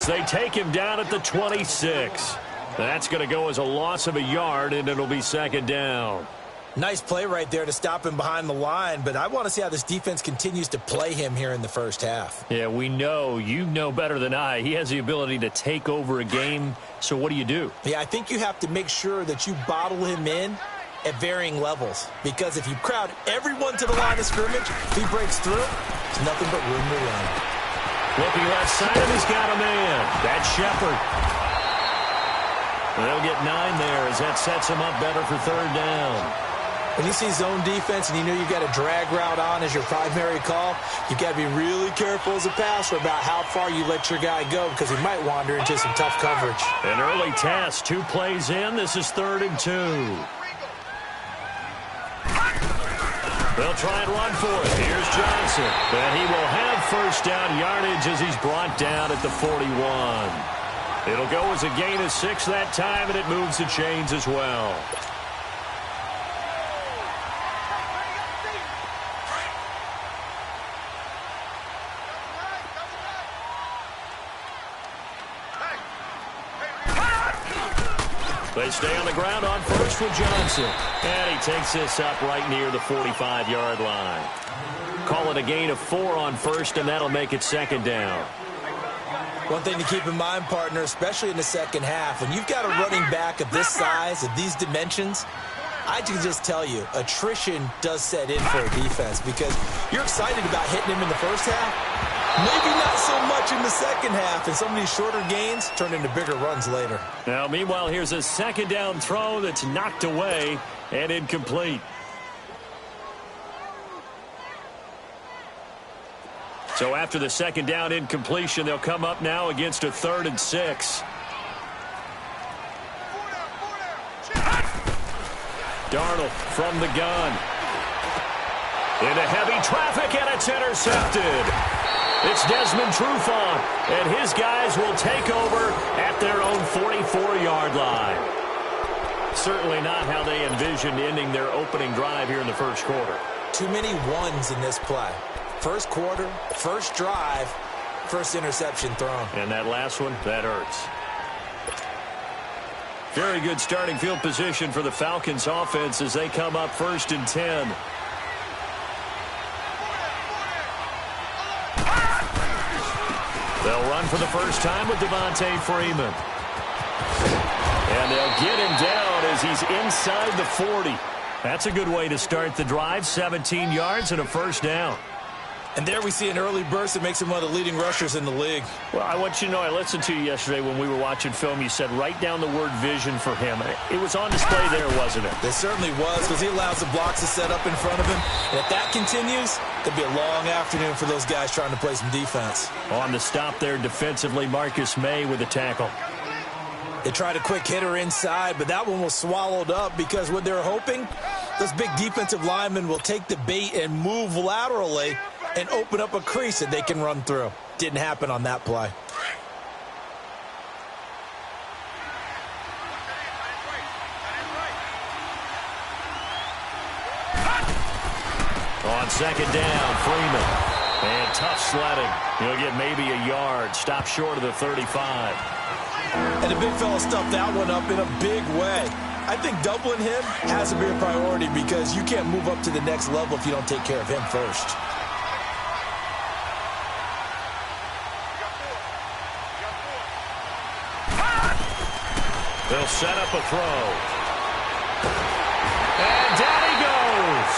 They take him down at the 26. That's going to go as a loss of a yard, and it'll be second down. Nice play right there to stop him behind the line, but I want to see how this defense continues to play him here in the first half. Yeah, we know. You know better than I. He has the ability to take over a game, so what do? Yeah, I think you have to make sure that you bottle him in at varying levels, because if you crowd everyone to the line of scrimmage, if he breaks through, there's nothing but room to run. Looking left side, he's got a man. That's Shepard. They'll get 9 there as that sets him up better for third down. When you see zone defense and you know you've got a drag route on as your primary call, you've got to be really careful as a passer about how far you let your guy go, because he might wander into some tough coverage. An early task, 2 plays in. This is 3rd and 2. They'll try and run for it. Here's Johnson. And he will have first down yardage as he's brought down at the 41. It'll go as a gain of 6 that time, and it moves the chains as well. They stay on the ground on first with Johnson. And he takes this up right near the 45-yard line. Call it a gain of 4 on first, and that'll make it second down. One thing to keep in mind, partner, especially in the second half, when you've got a running back of this size, of these dimensions, I can just tell you, attrition does set in for a defense, because you're excited about hitting him in the first half. Maybe not so much in the second half, and some of these shorter gains turn into bigger runs later. Now, meanwhile, here's a second down throw that's knocked away and incomplete. So after the second down incompletion, they'll come up now against a 3rd and 6. Darnold from the gun. Into heavy traffic, and it's intercepted. It's Desmond Trufant, and his guys will take over at their own 44-yard line. Certainly not how they envisioned ending their opening drive here in the first quarter. Too many ones in this play. First quarter, first drive, first interception thrown. And that last one, that hurts. Very good starting field position for the Falcons offense as they come up 1st and 10. They'll run for the first time with Devontae Freeman. And they'll get him down as he's inside the 40. That's a good way to start the drive. 17 yards and a first down. And there we see an early burst that makes him one of the leading rushers in the league. Well, I want you to know, I listened to you yesterday when we were watching film. You said write down the word vision for him. It was on display there, wasn't it? It certainly was, because he allows the blocks to set up in front of him. And if that continues, it'll be a long afternoon for those guys trying to play some defense. On the stop there defensively, Marcus May with a tackle. They tried a quick hitter inside, but that one was swallowed up, because what they're hoping, those big defensive linemen will take the bait and move laterally and open up a crease that they can run through. Didn't happen on that play. On second down, Freeman. And tough sledding. He'll get maybe a yard. Stop short of the 35. And the big fella stuffed that one up in a big way. I think doubling him has to be a priority, because you can't move up to the next level if you don't take care of him first. They'll set up a throw. And down he goes.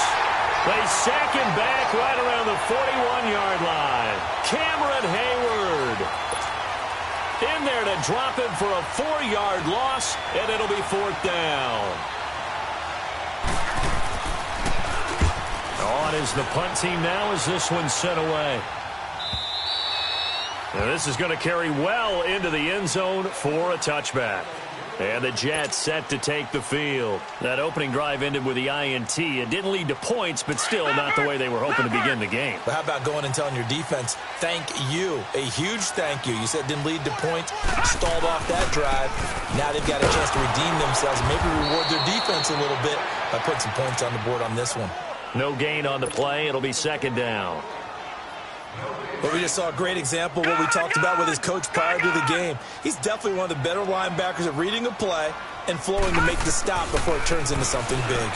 They sack him back right around the 41-yard line. Cameron Hayward in there to drop him for a 4-yard loss, and it'll be 4th down. On is the punt team now as this one's sent away. Now this is going to carry well into the end zone for a touchback. And the Jets set to take the field. That opening drive ended with the INT. It didn't lead to points, but still not the way they were hoping to begin the game. But how about going and telling your defense, thank you, a huge thank you. You said it didn't lead to points, stalled off that drive. Now they've got a chance to redeem themselves and maybe reward their defense a little bit by putting some points on the board on this one. No gain on the play. It'll be second down. But we just saw a great example of what we talked about with his coach prior to the game. He's definitely one of the better linebackers at reading a play and flowing to make the stop before it turns into something big.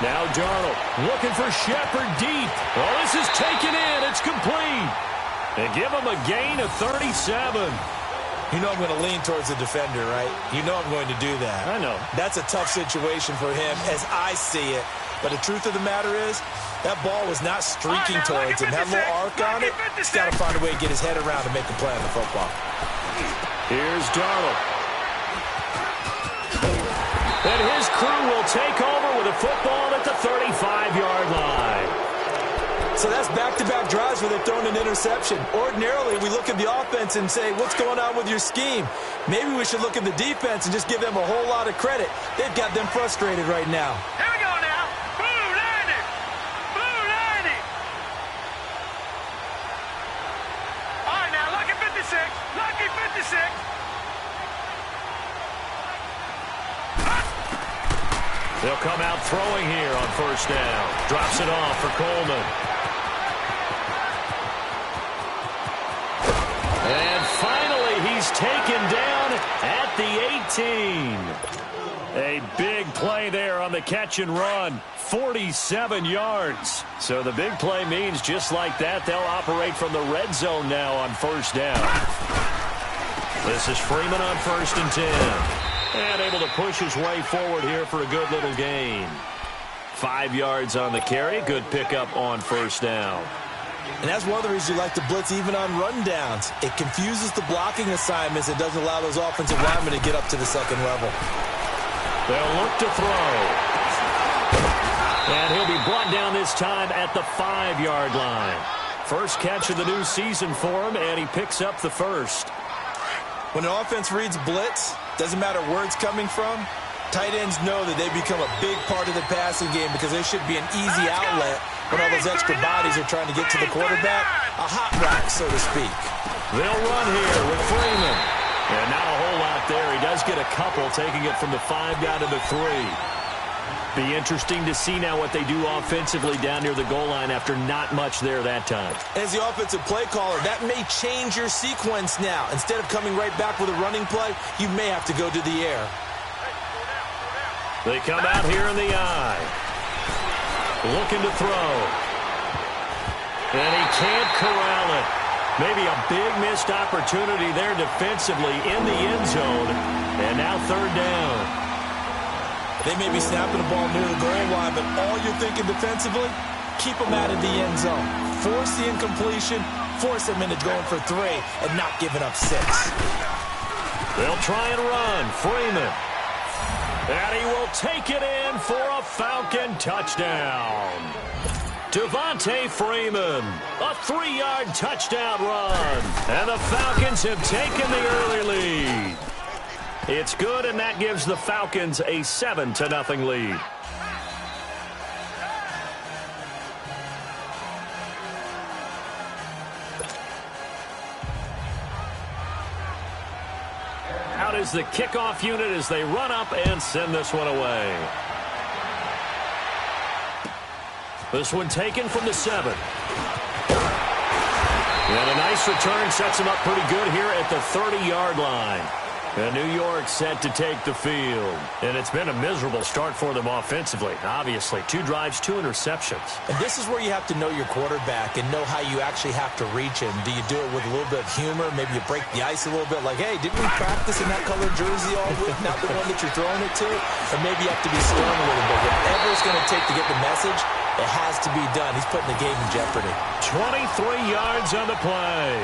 Now Darnold looking for Shepard deep. Well, this is taken in. It's complete. And give him a gain of 37. You know I'm going to lean towards the defender, right? You know I'm going to do that. I know. That's a tough situation for him as I see it. But the truth of the matter is, that ball was not streaking towards him. That little arc on it, he's got to find a way to get his head around to make a play on the football. Here's Darnold. And his crew will take over with a football at the 35-yard line. So that's back-to-back drives where they're throwing an interception. Ordinarily, we look at the offense and say, what's going on with your scheme? Maybe we should look at the defense and just give them a whole lot of credit. They've got them frustrated right now. Here we go now. Blue 90. Blue 90. All right, now, lucky 56. Lucky 56. They'll come out throwing here on first down. Drops it off for Coleman. And finally, he's taken down at the 18. A big play there on the catch and run. 47 yards. So the big play means just like that, they'll operate from the red zone now on first down. This is Freeman on 1st and 10. And able to push his way forward here for a good little gain. 5 yards on the carry. Good pickup on first down. And that's one of the reasons you like to blitz even on rundowns. It confuses the blocking assignments. It doesn't allow those offensive linemen to get up to the second level. They'll look to throw. And he'll be brought down this time at the 5-yard line. First catch of the new season for him, and he picks up the first. When an offense reads blitz, doesn't matter where it's coming from, tight ends know that they become a big part of the passing game because they should be an easy outlet when all those extra bodies are trying to get to the quarterback. A hot route, so to speak. They'll run here with Freeman. And not a whole lot there. He does get a couple, taking it from the 5 down to the 3. Be interesting to see now what they do offensively down near the goal line after not much there that time. As the offensive play caller, that may change your sequence now. Instead of coming right back with a running play, you may have to go to the air. They come out here in the eye. Looking to throw. And he can't corral it. Maybe a big missed opportunity there defensively in the end zone. And now 3rd down. They may be snapping the ball near the goal line, but all you're thinking defensively, keep them out of the end zone. Force the incompletion, force them into going for 3, and not giving up 6. They'll try and run. Freeman. And he will take it in for a Falcon touchdown. Devontae Freeman, a 3-yard touchdown run. And the Falcons have taken the early lead. It's good, and that gives the Falcons a 7-0 lead. Out is the kickoff unit as they run up and send this one away. This one taken from the 7. And a nice return sets him up pretty good here at the 30-yard line. And New York set to take the field. And it's been a miserable start for them offensively. Obviously, 2 drives, 2 interceptions. And this is where you have to know your quarterback and know how you actually have to reach him. Do you do it with a little bit of humor? Maybe you break the ice a little bit like, hey, didn't we practice in that colored jersey all week? Not the one that you're throwing it to? Or maybe you have to be stern a little bit. Whatever it's going to take to get the message, it has to be done. He's putting the game in jeopardy. 23 yards on the play.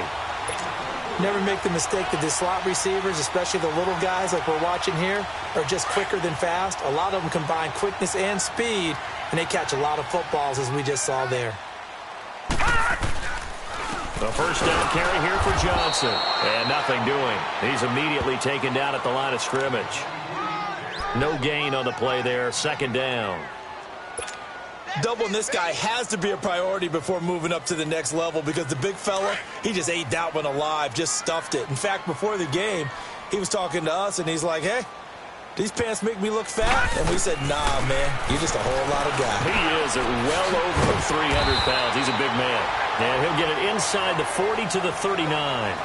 Never make the mistake that the slot receivers, especially the little guys like we're watching here, are just quicker than fast. A lot of them combine quickness and speed, and they catch a lot of footballs, as we just saw there. The first down carry here for Johnson. And nothing doing. He's immediately taken down at the line of scrimmage. No gain on the play there. 2nd down. Doubling this guy has to be a priority before moving up to the next level because the big fella, he just ate that one alive, just stuffed it. In fact, before the game, he was talking to us, and he's like, hey, these pants make me look fat? And we said, nah, man, you're just a whole lot of guy. He is at well over 300 pounds. He's a big man. And he'll get it inside the 40 to the 39.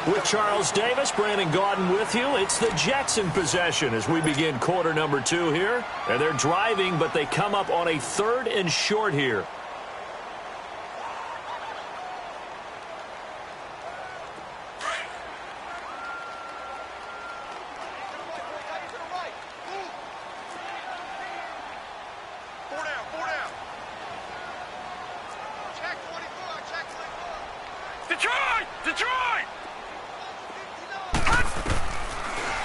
With Charles Davis, Brandon Gaudin with you. It's the Jets in possession as we begin quarter number 2 here. And they're driving, but they come up on a 3rd and short here.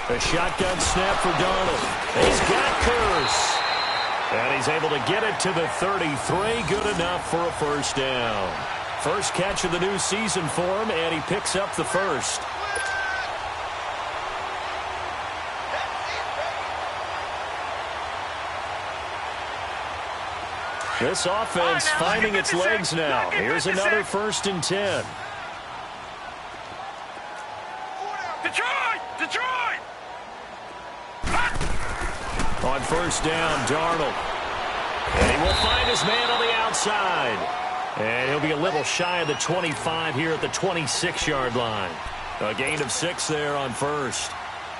A shotgun snap for Darnold. He's got Curse. And he's able to get it to the 33. Good enough for a first down. First catch of the new season for him, and he picks up the first. This offense finding its legs now. Here's another 1st and 10. On first down, Darnold. And he will find his man on the outside. And he'll be a little shy of the 25 here at the 26-yard line. A gain of 6 there on first.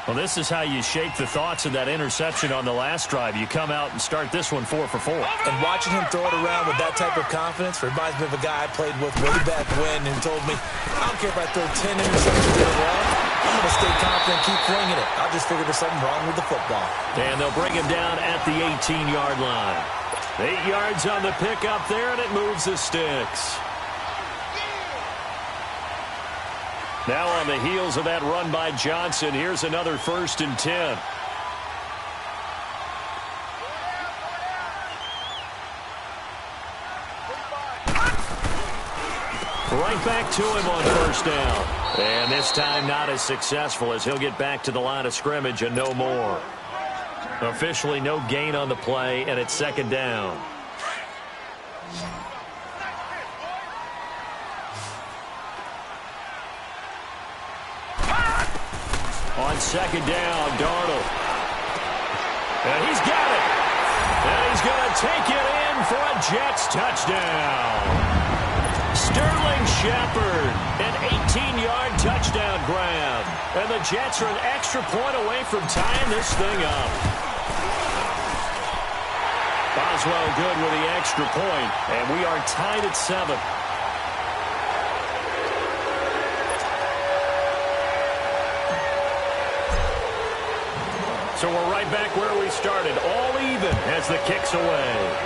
Well, this is how you shape the thoughts of that interception on the last drive. You come out and start this one 4 for 4. And watching him throw it around with that type of confidence reminds me of a guy I played with way back when and told me, I don't care if I throw 10 interceptions in a row. I'm going to stay confident, keep flinging it. I'll just figure there's something wrong with the football. And they'll bring him down at the 18-yard line. 8 yards on the pickup there, and it moves the sticks. Now on the heels of that run by Johnson, here's another 1st and 10. Right back to him on first down. And this time not as successful as he'll get back to the line of scrimmage and no more. Officially no gain on the play, and it's 2nd down. On 2nd down, Darnold. And he's got it. And he's going to take it in for a Jets touchdown. Sterling Shepard, an 18-yard touchdown grab. And the Jets are an extra point away from tying this thing up. Boswell good with the extra point, and we are tied at 7. So we're right back where we started, all even as the kick's away.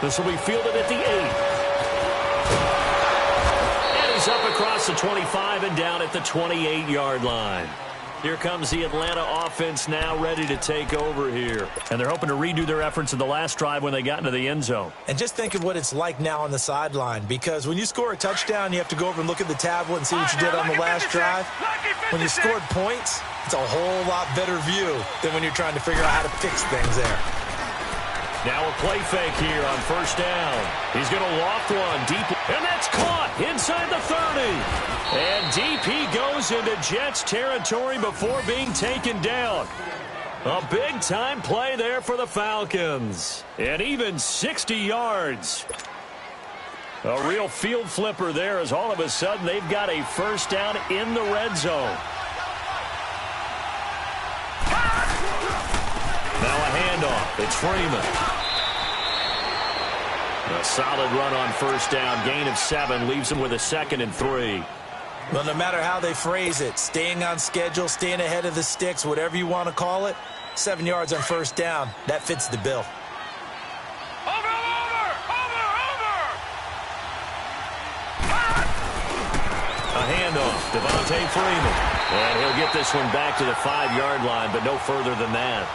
This will be fielded at the 8. And he's up across the 25 and down at the 28-yard line. Here comes the Atlanta offense now ready to take over here. And they're hoping to redo their efforts in the last drive when they got into the end zone. And just think of what it's like now on the sideline, because when you score a touchdown, you have to go over and look at the tablet and see what you did on the last drive. When you scored points, it's a whole lot better view than when you're trying to figure out how to fix things there. Now a play fake here on first down. He's going to loft one deep, and that's caught inside the 30. And DP goes into Jets territory before being taken down. A big-time play there for the Falcons. And even 60 yards. A real field flipper there as all of a sudden they've got a first down in the red zone. Now a handoff. It's Freeman. A solid run on first down. Gain of 7 leaves him with a 2nd and 3. Well, no matter how they phrase it, staying on schedule, staying ahead of the sticks, whatever you want to call it, 7 yards on first down, that fits the bill. Over! A handoff. Devontae Freeman. And he'll get this one back to the 5-yard line, but no further than that.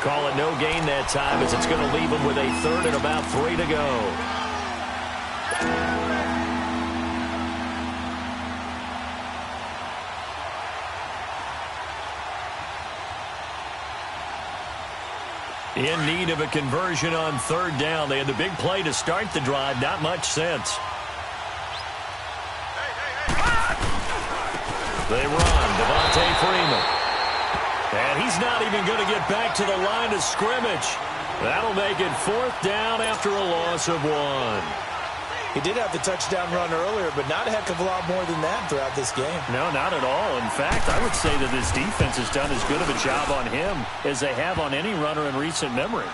Call it no gain that time as it's going to leave him with a 3rd and about 3 to go. In need of a conversion on 3rd down. They had the big play to start the drive. Not much sense. They run. Devontae Freeman. And he's not even going to get back to the line of scrimmage. That'll make it 4th down after a loss of 1. He did have the touchdown run earlier, but not a heck of a lot more than that throughout this game. No, not at all. In fact, I would say that his defense has done as good of a job on him as they have on any runner in recent memory.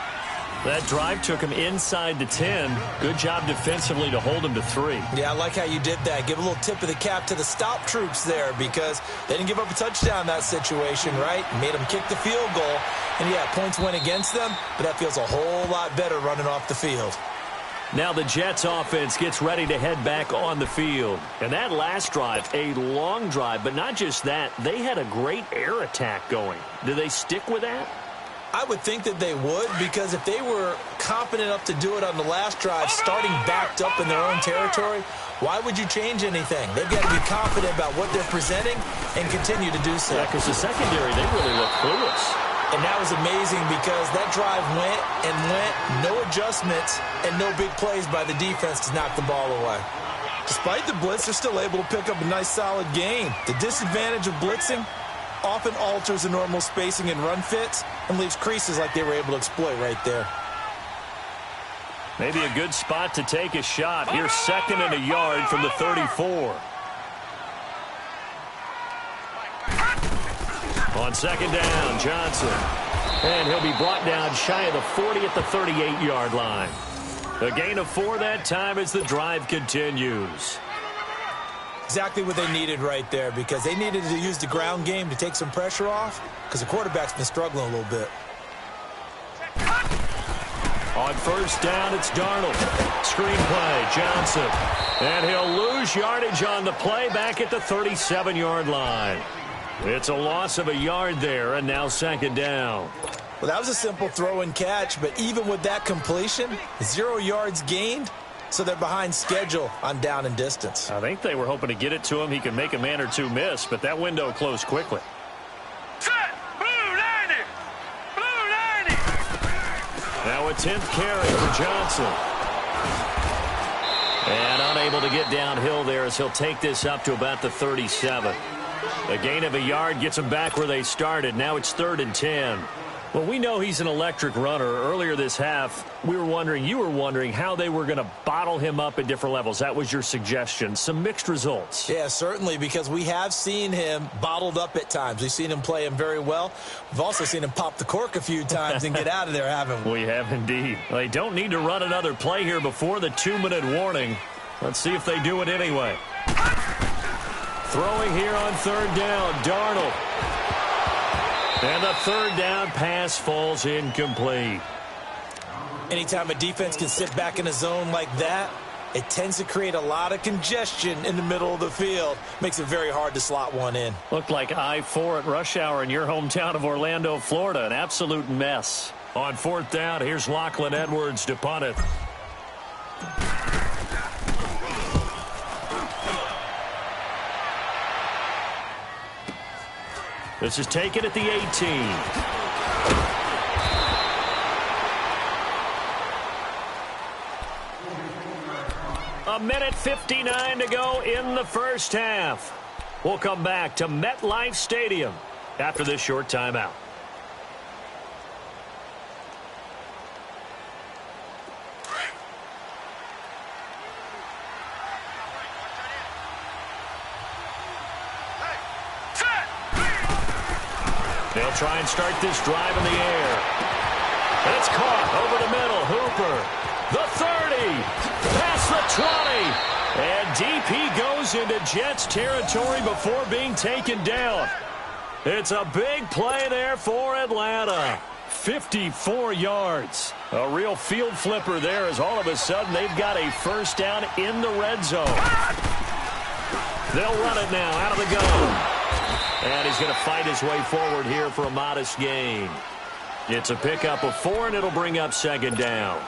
That drive took him inside the 10. Good job defensively to hold him to 3. Yeah, I like how you did that. Give a little tip of the cap to the stop troops there because they didn't give up a touchdown in that situation, right? Made them kick the field goal. And, yeah, points went against them, but that feels a whole lot better running off the field. Now the Jets offense gets ready to head back on the field. And that last drive, a long drive, but not just that. They had a great air attack going. Do they stick with that? I would think that they would because if they were confident enough to do it on the last drive, starting backed up in their own territory, why would you change anything? They've got to be confident about what they're presenting and continue to do so. Yeah, because the secondary, they really look clueless. And that was amazing because that drive went and went, no adjustments, and no big plays by the defense to knock the ball away. Despite the blitz, they're still able to pick up a nice, solid game. The disadvantage of blitzing often alters the normal spacing and run fits and leaves creases like they were able to exploit right there. Maybe a good spot to take a shot. Here's 2nd and a yard from the 34. On 2nd down, Johnson. And he'll be brought down shy of the 40 at the 38-yard line. A gain of 4 that time as the drive continues. Exactly what they needed right there because they needed to use the ground game to take some pressure off because the quarterback's been struggling a little bit. On 1st down, it's Darnold. Screen play, Johnson. And he'll lose yardage on the play back at the 37-yard line. It's a loss of a yard there, and now 2nd down. Well, that was a simple throw and catch, but even with that completion, 0 yards gained, so they're behind schedule on down and distance. I think they were hoping to get it to him. He could make a man or two miss, but that window closed quickly. Set! Blue 90! Blue 90! Now a 10th carry for Johnson. And unable to get downhill there as he'll take this up to about the 37. A gain of a yard gets them back where they started. Now it's 3rd and 10. Well, we know he's an electric runner. Earlier this half, you were wondering how they were going to bottle him up at different levels. That was your suggestion. Some mixed results. Yeah, certainly, because we have seen him bottled up at times. We've seen him play him very well. We've also seen him pop the cork a few times and get out of there, haven't we? We have indeed. They don't need to run another play here before the 2-minute warning. Let's see if they do it anyway. Throwing here on 3rd down, Darnold. And the 3rd down pass falls incomplete. Anytime a defense can sit back in a zone like that, it tends to create a lot of congestion in the middle of the field. Makes it very hard to slot one in. Looked like I-4 at rush hour in your hometown of Orlando, Florida. An absolute mess. On 4th down, here's Lachlan Edwards to punt it. This is taken at the 18. A minute 59 to go in the first half. We'll come back to MetLife Stadium after this short timeout. They'll try and start this drive in the air. It's caught over the middle. Hooper, the 30, past the 20. And DP goes into Jets territory before being taken down. It's a big play there for Atlanta. 54 yards. A real field flipper there as all of a sudden they've got a 1st down in the red zone. They'll run it now out of the gun. And he's going to fight his way forward here for a modest gain. It's a pickup of 4, and it'll bring up 2nd down.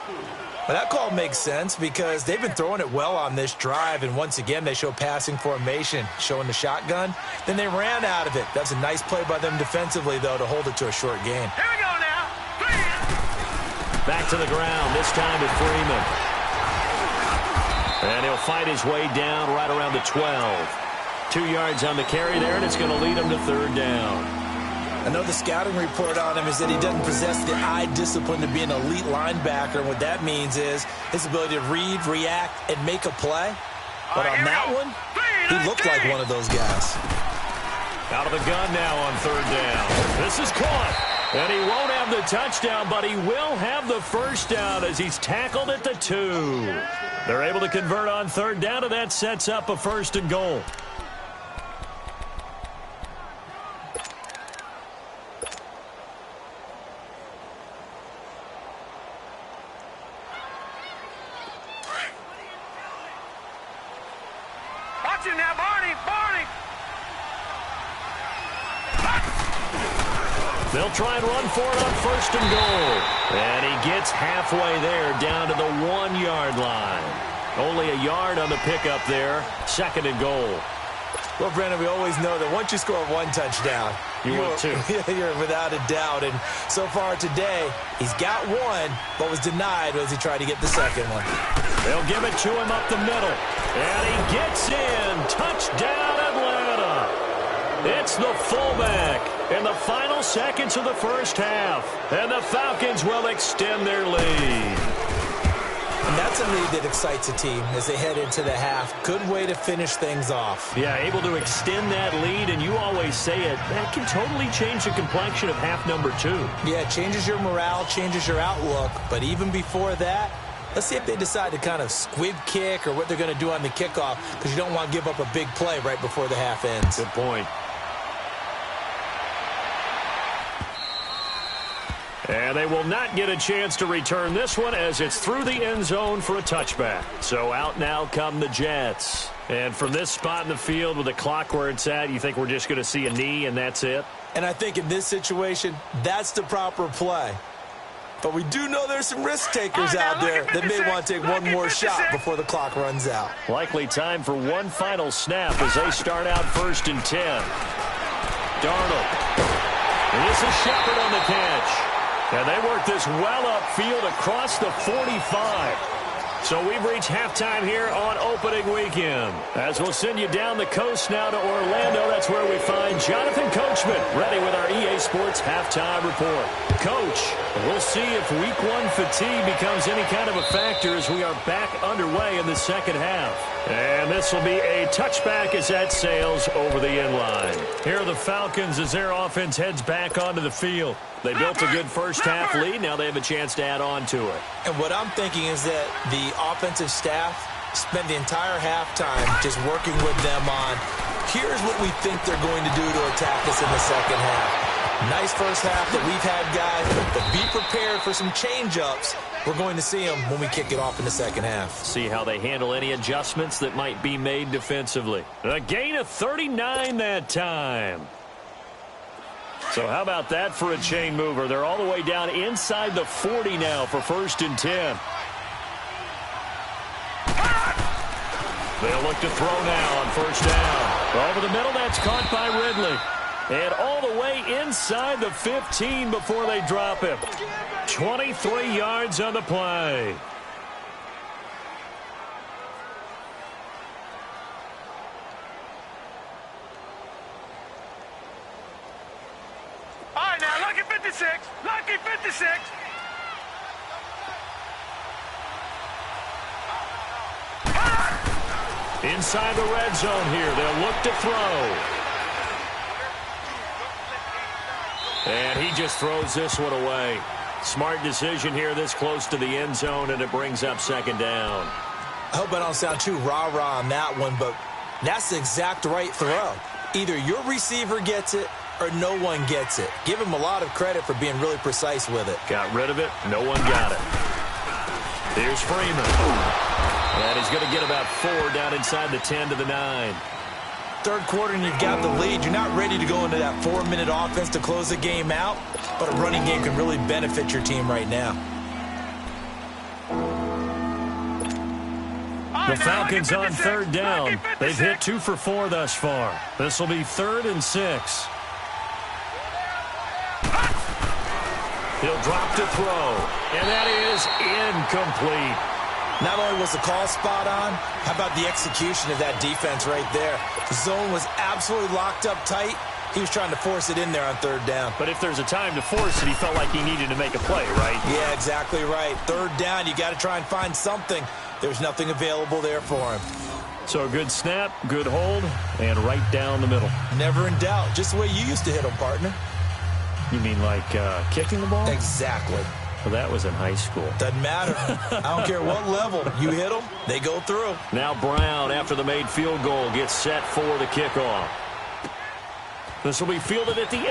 Well, that call makes sense because they've been throwing it well on this drive, and once again they show passing formation, showing the shotgun. Then they ran out of it. That's a nice play by them defensively, though, to hold it to a short gain. Here we go now. Back to the ground, this time to Freeman. And he'll fight his way down right around the 12. 2 yards on the carry there, and it's going to lead him to 3rd down. I know the scouting report on him is that he doesn't possess the eye discipline to be an elite linebacker. And what that means is his ability to read, react, and make a play. But on that one, he looked like one of those guys. Out of the gun now on third down. This is caught. And he won't have the touchdown, but he will have the first down as he's tackled at the 2. They're able to convert on third down, and that sets up a 1st and goal. Watch him now, Barney! Barney! They'll try and run for it on 1st and goal. And he gets halfway there down to the 1-yard line. Only a yard on the pickup there. 2nd and goal. Well, Brandon, we always know that once you score one touchdown, you're 2. You're without a doubt. And so far today, he's got one, but was denied as he tried to get the second one. They'll give it to him up the middle. And he gets in. Touchdown, Atlanta. It's the fullback in the final seconds of the first half. And the Falcons will extend their lead. And that's a lead that excites a team as they head into the half. Good way to finish things off. Yeah, able to extend that lead, and you always say it, that can totally change the complexion of half number 2. Yeah, it changes your morale, changes your outlook. But even before that, let's see if they decide to kind of squib kick or what they're going to do on the kickoff, because you don't want to give up a big play right before the half ends. Good point. And they will not get a chance to return this one as it's through the end zone for a touchback. So out now come the Jets. And from this spot in the field with the clock where it's at, you think we're just going to see a knee and that's it? And I think in this situation, that's the proper play. But we do know there's some risk takers out there that may want to take one more shot before the clock runs out. Likely time for one final snap as they start out 1st and 10. Darnold. And this is Shepard on the catch. And they work this well upfield across the 45. So we've reached halftime here on opening weekend. As we'll send you down the coast now to Orlando, that's where we find Jonathan Coachman ready with our EA Sports halftime report. Coach, we'll see if week 1 fatigue becomes any kind of a factor as we are back underway in the second half. And this will be a touchback as that sails over the end line. Here are the Falcons as their offense heads back onto the field. They built a good first half lead. Now they have a chance to add on to it. And what I'm thinking is that the offensive staff spent the entire halftime just working with them on, here's what we think they're going to do to attack us in the second half. Nice first half that we've had, guys, but be prepared for some change-ups. We're going to see them when we kick it off in the second half. See how they handle any adjustments that might be made defensively. A gain of 39 that time. So how about that for a chain mover? They're all the way down inside the 40 now for 1st and 10. They'll look to throw now on 1st down. Over the middle, that's caught by Ridley. And all the way inside the 15 before they drop him. 23 yards on the play. All right, now, lucky 56. Lucky 56. Inside the red zone here. They'll look to throw. And he just throws this one away. Smart decision here this close to the end zone, and it brings up 2nd down. I hope I don't sound too rah-rah on that one, but that's the exact right throw. Either your receiver gets it or no one gets it. Give him a lot of credit for being really precise with it. Got rid of it. No one got it. Here's Freeman. And he's going to get about 4 down inside the 10 to the 9. Third quarter and you've got the lead. You're not ready to go into that 4-minute offense to close the game out, but a running game can really benefit your team right now. The Falcons on 3rd down. They've hit 2 for 4 thus far. This will be 3rd and 6. He'll drop to throw, and that is incomplete. Not only was the call spot on, how about the execution of that defense right there? The zone was absolutely locked up tight, He was trying to force it in there on third down. But if there's a time to force it, he felt like he needed to make a play, right? Yeah, exactly right. Third down, you got to try and find something. There's nothing available there for him. So a good snap, good hold, and right down the middle. Never in doubt. Just the way you used to hit him, partner. You mean like kicking the ball? Exactly. Well, that was in high school. Doesn't matter. I don't care what level. You hit them, they go through. Now Brown, after the made field goal, gets set for the kickoff. This will be fielded at the 8.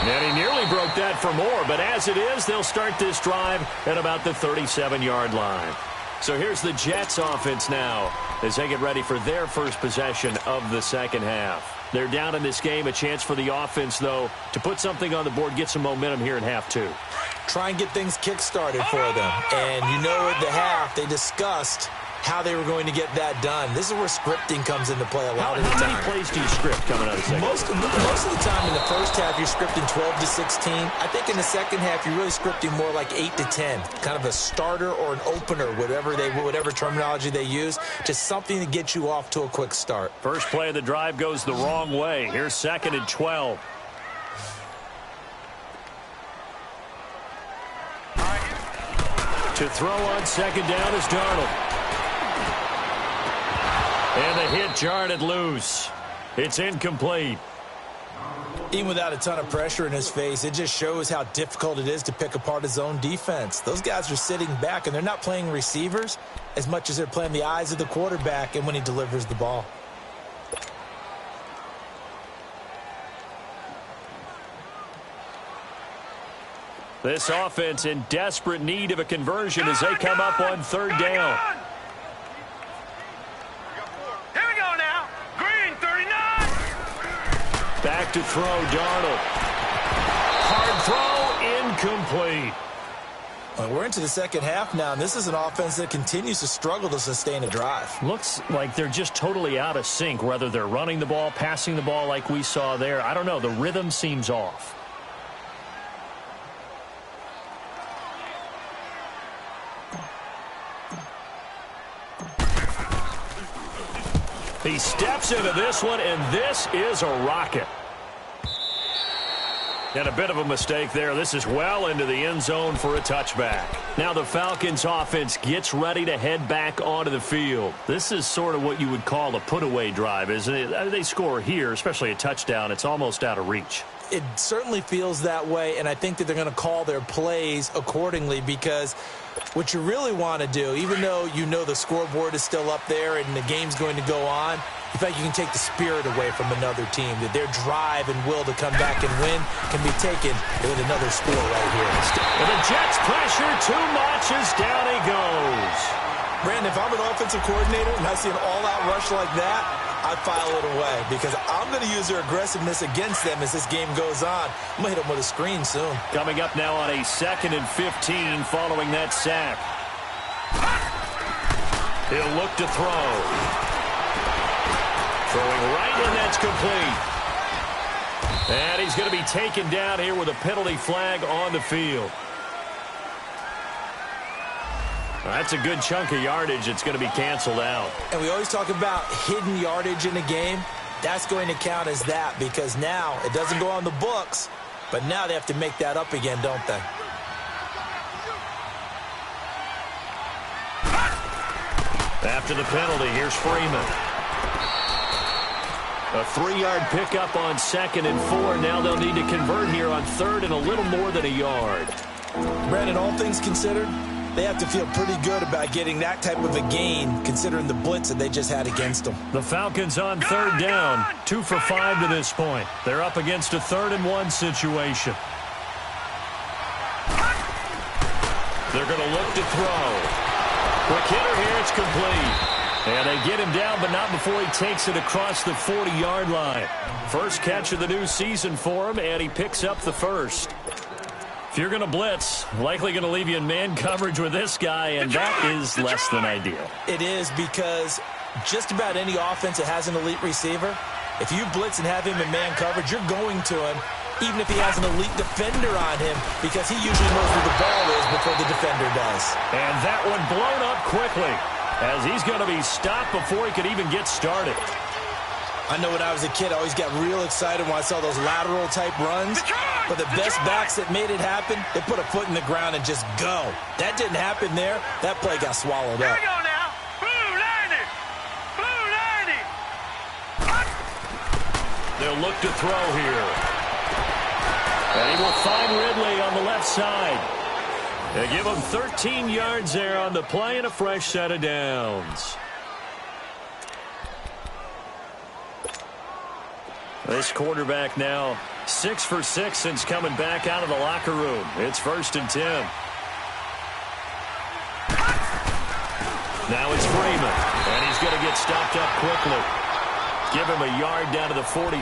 And he nearly broke that for more, but as it is, they'll start this drive at about the 37-yard line. So here's the Jets offense now as they get ready for their first possession of the second half. They're down in this game. A chance for the offense, though, to put something on the board, get some momentum here in half 2. Try and get things kick-started for them. And you know at the half, they discussed how they were going to get that done. This is where scripting comes into play a lot of the time. How many plays do you script coming out of the second? Most of the time in the first half, you're scripting 12 to 16. I think in the second half, you're really scripting more like 8 to 10. Kind of a starter or an opener, whatever terminology they use. Just something to get you off to a quick start. First play of the drive goes the wrong way. Here's 2nd and 12. To throw on 2nd down is Darnold. And the hit jarred it loose. It's incomplete. Even without a ton of pressure in his face, it just shows how difficult it is to pick apart his own defense. Those guys are sitting back, and they're not playing receivers as much as they're playing the eyes of the quarterback and when he delivers the ball. This offense in desperate need of a conversion as they come up on 3rd down. Back to throw, Darnold. Hard throw, incomplete. Well, we're into the second half now, and this is an offense that continues to struggle to sustain a drive. Looks like they're just totally out of sync, whether they're running the ball, passing the ball like we saw there. I don't know. The rhythm seems off. He steps into this one, and this is a rocket. And a bit of a mistake there. This is well into the end zone for a touchback. Now the Falcons offense gets ready to head back onto the field. This is sort of what you would call a put-away drive, isn't it? They score here, especially a touchdown. It's almost out of reach. It certainly feels that way, and I think that they're going to call their plays accordingly because what you really want to do, even though you know the scoreboard is still up there and the game's going to go on, you feel like you can take the spirit away from another team, that their drive and will to come back and win can be taken with another score right here. And the Jets pressure too much as down he goes. Brandon, if I'm an offensive coordinator and I see an all-out rush like that, I file it away because I'm going to use their aggressiveness against them as this game goes on. I'm going to hit them with a screen soon. Coming up now on a 2nd and 15 following that sack. He'll look to throw. Throwing right, and that's complete. And he's going to be taken down here with a penalty flag on the field. That's a good chunk of yardage. It's going to be canceled out. And we always talk about hidden yardage in a game. That's going to count as that because now it doesn't go on the books, but now they have to make that up again, don't they? After the penalty, here's Freeman. A 3-yard pickup on 2nd and 4. Now they'll need to convert here on 3rd and a little more than a yard. Brandon, all things considered, they have to feel pretty good about getting that type of a gain considering the blitz that they just had against them. The Falcons on 3rd down, 2 for 5 to this point. They're up against a 3rd and 1 situation. They're going to look to throw. Quick hitter here, it's complete. And they get him down, but not before he takes it across the 40-yard line. First catch of the new season for him, and he picks up the first. If you're going to blitz, likely going to leave you in man coverage with this guy, and that is less than ideal. It is because just about any offense that has an elite receiver, if you blitz and have him in man coverage, you're going to him, even if he has an elite defender on him, because he usually knows where the ball is before the defender does. And that one blown up quickly, as he's going to be stopped before he could even get started. I know when I was a kid, I always got real excited when I saw those lateral-type runs. But the best backs that made it happen, they put a foot in the ground and just go. That didn't happen there. That play got swallowed Here up. we go now. Blue 90. Blue 90. They'll look to throw here. And he will find Ridley on the left side. They give him 13 yards there on the play and a fresh set of downs. This quarterback now 6 for 6 since coming back out of the locker room. It's 1st and 10. Now it's Freeman, and he's going to get stopped up quickly. Give him a yard down to the 43.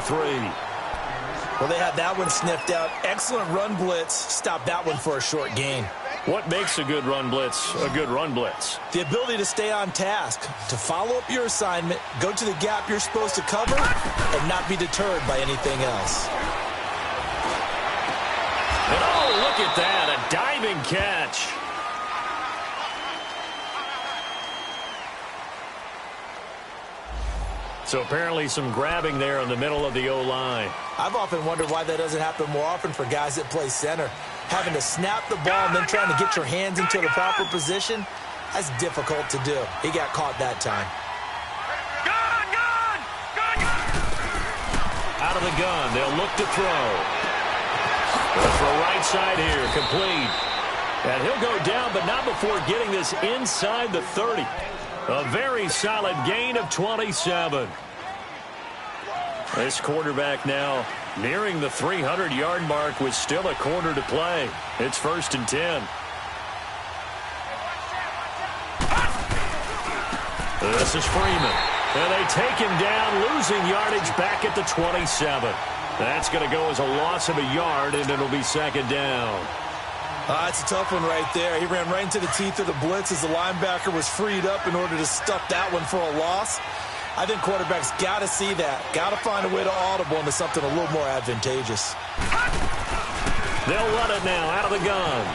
Well, they had that one sniffed out. Excellent run blitz. Stop that one for a short gain. What makes a good run blitz a good run blitz? The ability to stay on task, to follow up your assignment, go to the gap you're supposed to cover, and not be deterred by anything else. And oh, look at that, a diving catch. So apparently some grabbing there in the middle of the O-line. I've often wondered why that doesn't happen more often for guys that play center. Having to snap the ball and then trying to get your hands into the proper position, that's difficult to do. He got caught that time. Gun, gun, gun, gun. Out of the gun, they'll look to throw. Goes for a right side here, complete. And he'll go down, but not before getting this inside the 30. A very solid gain of 27. This quarterback now nearing the 300-yard mark with still a quarter to play. It's 1st and 10. This is Freeman. And they take him down, losing yardage back at the 27. That's going to go as a loss of a yard, and it'll be 2nd down. That's a tough one right there. He ran right into the teeth of the blitz as the linebacker was freed up in order to stuff that one for a loss. I think quarterbacks got to see that. Got to find a way to audible into something a little more advantageous. They'll run it now out of the gun.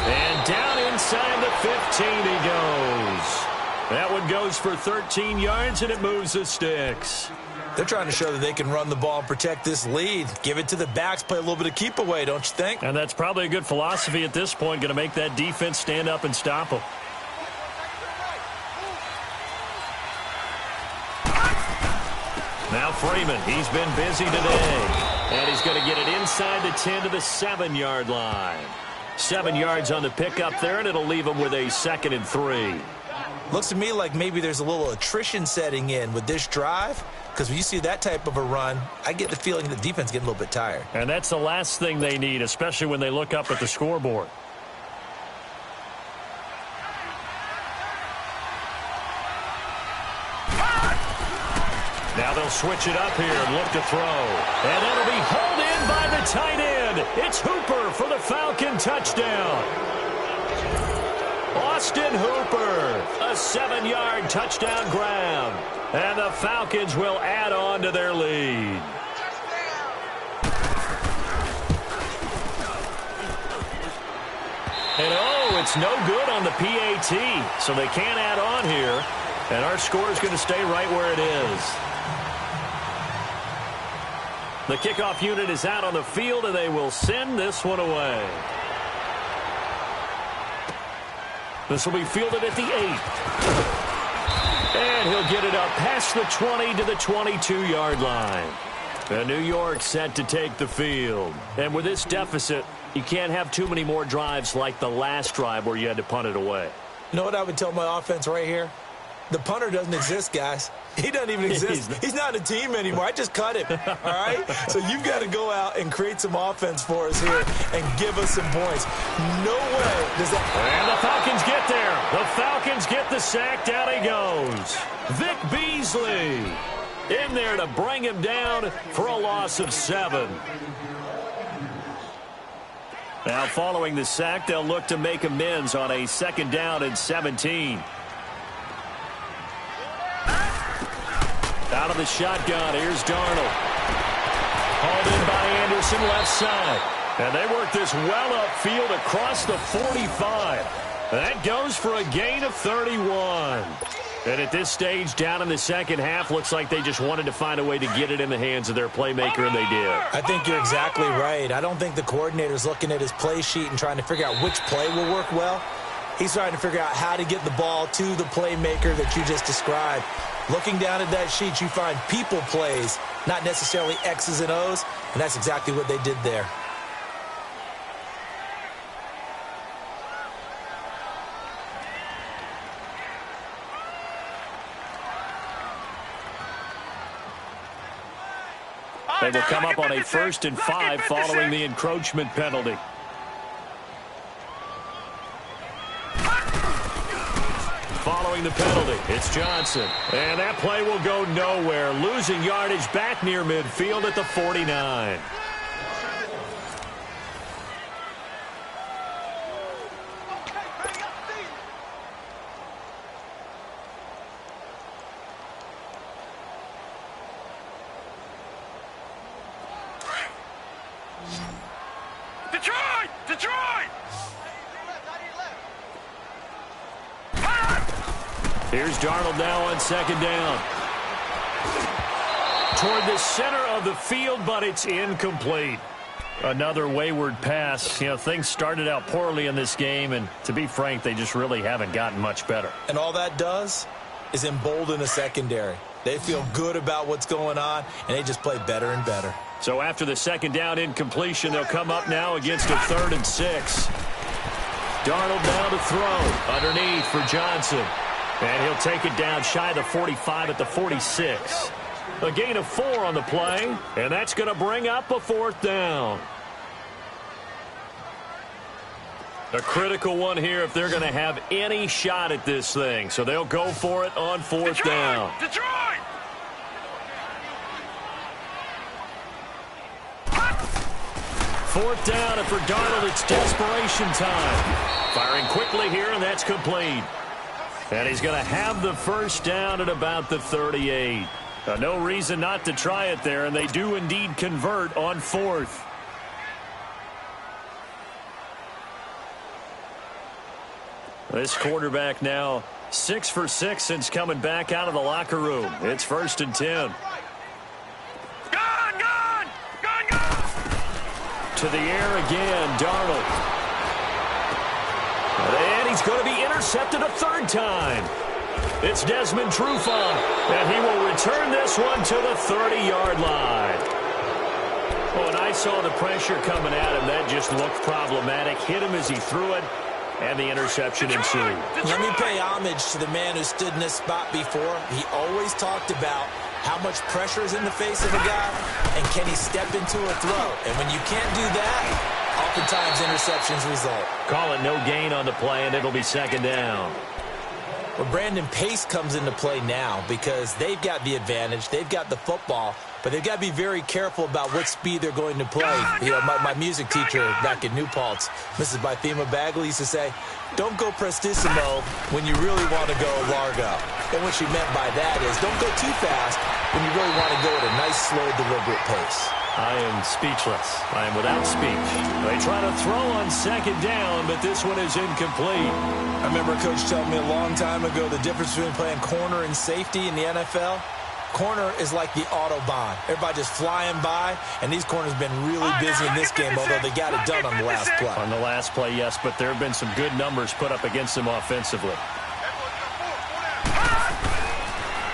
And down inside the 15 he goes. That one goes for 13 yards, and it moves the sticks. They're trying to show that they can run the ball and protect this lead. Give it to the backs, play a little bit of keep away, don't you think? And that's probably a good philosophy at this point, going to make that defense stand up and stop them. Now Freeman, he's been busy today. And he's going to get it inside the 10 to the 7-yard line. 7 yards on the pickup there, and it'll leave him with a 2nd and 3. Looks to me like maybe there's a little attrition setting in with this drive, because when you see that type of a run, I get the feeling the defense getting a little bit tired. And that's the last thing they need, especially when they look up at the scoreboard. Now they'll switch it up here and look to throw. And it'll be hauled in by the tight end. It's Hooper for the Falcon touchdown. Austin Hooper, a 7-yard touchdown grab. And the Falcons will add on to their lead. And oh, it's no good on the PAT. So they can't add on here. And our score is going to stay right where it is. The kickoff unit is out on the field, and they will send this one away. This will be fielded at the 8. And he'll get it up past the 20 to the 22-yard line. And New York set to take the field. And with this deficit, you can't have too many more drives like the last drive where you had to punt it away. You know what I would tell my offense right here? The punter doesn't exist, guys. He doesn't even exist. He's not a team anymore. I just cut him, all right? So you've got to go out and create some offense for us here and give us some points. No way does that... And the Falcons get there. The Falcons get the sack. Down he goes. Vic Beasley in there to bring him down for a loss of 7. Now following the sack, they'll look to make amends on a 2nd down and 17. Out of the shotgun, here's Darnold. Hauled in by Anderson, left side. And they work this well upfield across the 45. That goes for a gain of 31. And at this stage, down in the second half, looks like they just wanted to find a way to get it in the hands of their playmaker, and they did. I think you're exactly right. I don't think the coordinator's looking at his play sheet and trying to figure out which play will work well. He's trying to figure out how to get the ball to the playmaker that you just described. Looking down at that sheet, you find people plays, not necessarily X's and O's, and that's exactly what they did there. They will come up on a 1st and 5 following the encroachment penalty. Following the penalty, it's Johnson. And that play will go nowhere. Losing yardage back near midfield at the 49. Here's Darnold now on 2nd down. Toward the center of the field, but it's incomplete. Another wayward pass. You know, things started out poorly in this game, and to be frank, they just really haven't gotten much better. And all that does is embolden the secondary. They feel good about what's going on, and they just play better and better. So after the 2nd down incompletion, they'll come up now against a 3rd and 6. Darnold now to throw. Underneath for Johnson. And he'll take it down shy of the 45 at the 46. A gain of 4 on the play, and that's going to bring up a 4th down. A critical one here if they're going to have any shot at this thing. So they'll go for it on 4th down. Detroit! 4th down, and for Darnold, it's desperation time. Firing quickly here, and that's complete. And he's going to have the 1st down at about the 38. No reason not to try it there, and they do indeed convert on 4th. This quarterback now 6 for 6 since coming back out of the locker room. It's 1st and 10. Gone! To the air again, Darnold. And he's going to be intercepted a 3rd time. It's Desmond Trufant, and he will return this one to the 30-yard line. Oh, and I saw the pressure coming at him. That just looked problematic. Hit him as he threw it, and the interception ensued. Let me pay homage to the man who stood in this spot before. He always talked about how much pressure is in the face of a guy, and can he step into a throw? And when you can't do that, oftentimes interceptions result. Call it no gain on the play, and it'll be 2nd down. Well, Brandon, pace comes into play now because they've got the advantage. They've got the football, but they've got to be very careful about what speed they're going to play. You know, my music teacher back in New Paltz, Mrs. Bythema Bagley, used to say, don't go prestissimo when you really want to go largo. And what she meant by that is don't go too fast when you really want to go at a nice, slow, deliberate pace. I am speechless. I am without speech. They try to throw on 2nd down, but this one is incomplete. I remember a coach telling me a long time ago the difference between playing corner and safety in the NFL. Corner is like the Autobahn. Everybody just flying by, and these corners have been really busy in this game, although they got it done on the last play. On the last play, yes, but there have been some good numbers put up against them offensively.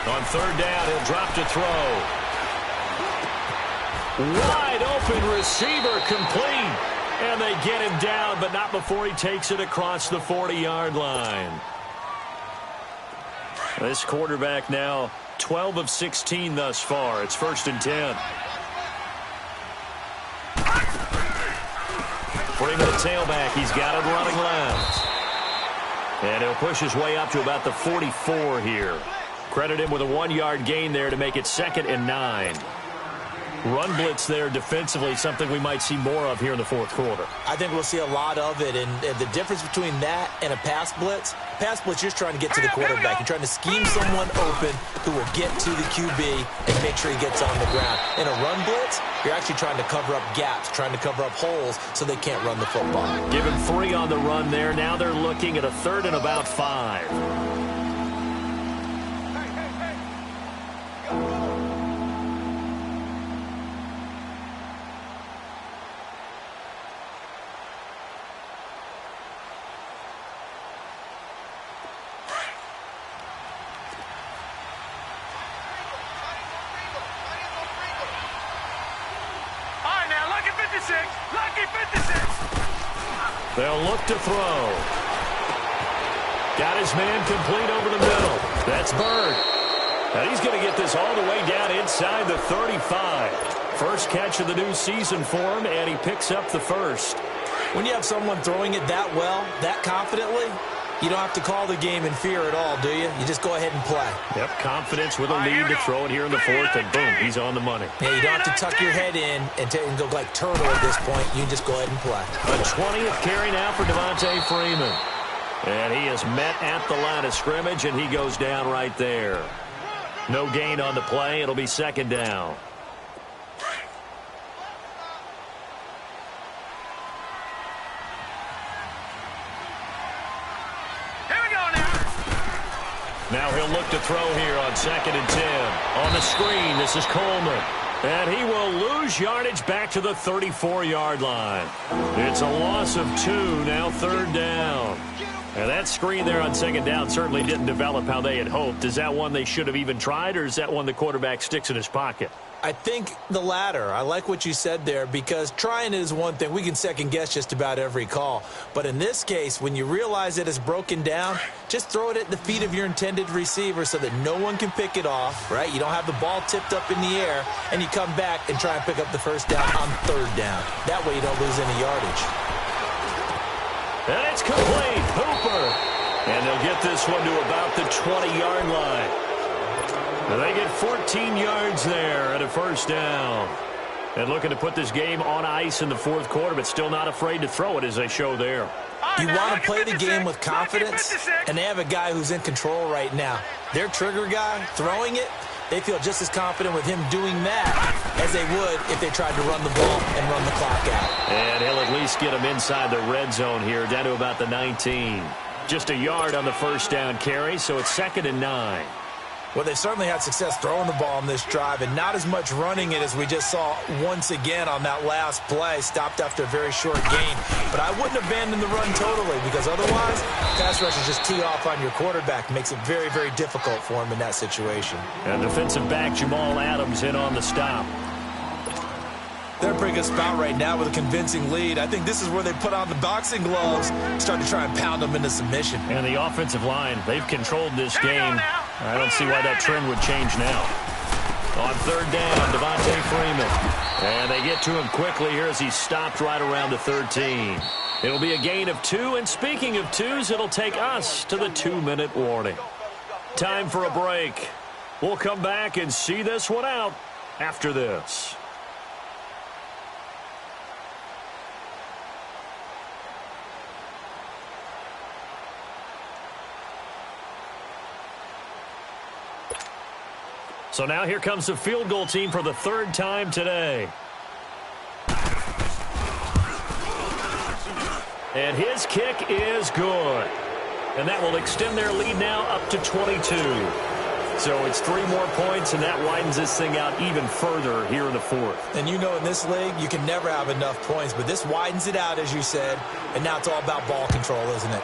On 3rd down, he'll drop to throw. Wide open receiver complete. And they get him down, but not before he takes it across the 40-yard line. This quarterback now 12 of 16 thus far. It's 1st and 10. Freeman, the tailback. He's got it running left. And he'll push his way up to about the 44 here. Credit him with a 1-yard gain there to make it 2nd and 9. Run blitz there defensively, something we might see more of here in the 4th quarter. I think we'll see a lot of it, and the difference between that and a pass blitz, you're just trying to get to the quarterback. You're trying to scheme someone open who will get to the QB and make sure he gets on the ground. In a run blitz, you're actually trying to cover up gaps, trying to cover up holes so they can't run the football. Give him 3 on the run there. Now they're looking at a 3rd and about 5. They'll look to throw. Got his man complete over the middle. That's Bird. And he's going to get this all the way down inside the 35. First catch of the new season for him, and he picks up the first. When you have someone throwing it that well, that confidently, you don't have to call the game in fear at all, do you? You just go ahead and play. Yep, confidence with a lead to throw it here in the fourth, and boom, he's on the money. Yeah, you don't have to tuck your head in and go like turtle at this point. You just go ahead and play. A 20th carry now for Devontae Freeman. And he is met at the line of scrimmage, and he goes down right there. No gain on the play. It'll be second down. Now he'll look to throw here on 2nd and 10. On the screen, this is Coleman. And he will lose yardage back to the 34-yard line. It's a loss of 2, now 3rd down. And that screen there on 2nd down certainly didn't develop how they had hoped. Is that one they should have even tried, or is that one the quarterback sticks in his pocket? I think the latter. I like what you said there, because trying is one thing. We can second-guess just about every call. But in this case, when you realize it is broken down, just throw it at the feet of your intended receiver so that no one can pick it off, right? You don't have the ball tipped up in the air, and you come back and try and pick up the first down on 3rd down. That way you don't lose any yardage. And it's complete. Hooper. And they'll get this one to about the 20-yard line. And they get 14 yards there at a first down. And looking to put this game on ice in the 4th quarter, but still not afraid to throw it as they show there. You want to play the game with confidence, and they have a guy who's in control right now. Their trigger guy throwing it, they feel just as confident with him doing that as they would if they tried to run the ball and run the clock out. And he'll at least get him inside the red zone here, down to about the 19. Just a yard on the first down carry, so it's 2nd and 9. Well, they've certainly had success throwing the ball on this drive, and not as much running it as we just saw once again on that last play, stopped after a very short gain. But I wouldn't abandon the run totally, because otherwise, pass rushers just tee off on your quarterback. It makes it very, very difficult for him in that situation. And defensive back Jamal Adams in on the stop. They're in a pretty good spot right now with a convincing lead. I think this is where they put on the boxing gloves, start to try and pound them into submission. And the offensive line, they've controlled this game. I don't see why that trend would change now. On 3rd down, Devontae Freeman. And they get to him quickly here as he's stopped right around the 13. It'll be a gain of 2, and speaking of 2s, it'll take us to the 2-minute warning. Time for a break. We'll come back and see this one out after this. So now here comes the field goal team for the 3rd time today. And his kick is good. And that will extend their lead now up to 22. So it's 3 more points, and that widens this thing out even further here in the 4th. And you know, in this league, you can never have enough points, but this widens it out, as you said, and now it's all about ball control, isn't it?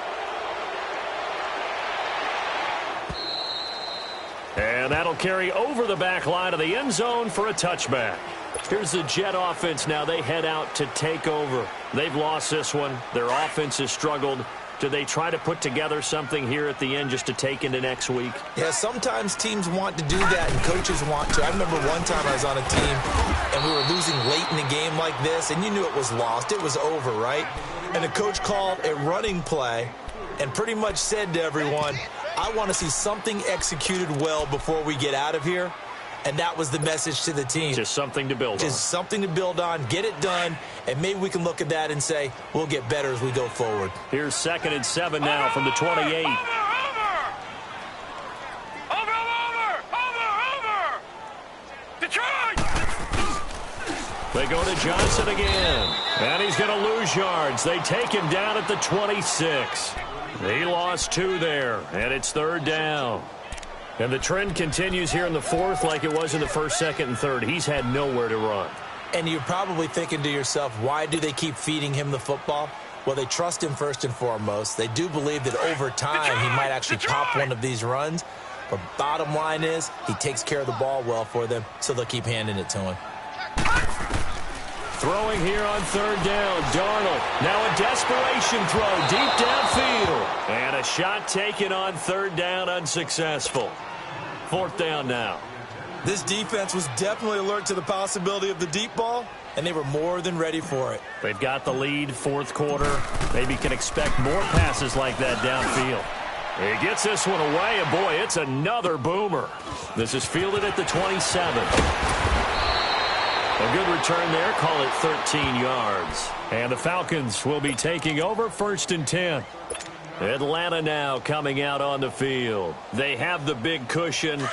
And that'll carry over the back line of the end zone for a touchback. Here's the Jet offense now. They head out to take over. They've lost this one. Their offense has struggled. Do they try to put together something here at the end just to take into next week? Yeah, sometimes teams want to do that, and coaches want to. I remember one time I was on a team, and we were losing late in the game like this, and you knew it was lost. It was over, right? And the coach called a running play and pretty much said to everyone, I want to see something executed well before we get out of here. And that was the message to the team. Just something to build on. Just something to build on, get it done, and maybe we can look at that and say, we'll get better as we go forward. Here's 2nd and 7 now from the 28. Over! Detroit! They go to Johnson again. And he's going to lose yards. They take him down at the 26. He lost 2 there, and it's 3rd down. And the trend continues here in the 4th like it was in the 1st, 2nd, and 3rd. He's had nowhere to run. And you're probably thinking to yourself, why do they keep feeding him the football? Well, they trust him first and foremost. They do believe that over time he might actually pop one of these runs. But bottom line is he takes care of the ball well for them, so they'll keep handing it to him. Throwing here on third down. Darnold. Now a desperation throw deep downfield. And a shot taken on third down unsuccessful. Fourth down now. This defense was definitely alert to the possibility of the deep ball, and they were more than ready for it. They've got the lead, fourth quarter. Maybe can expect more passes like that downfield. He gets this one away, and boy, it's another boomer. This is fielded at the 27. A good return there, call it 13 yards. And the Falcons will be taking over 1st and 10. Atlanta now coming out on the field. They have the big cushion,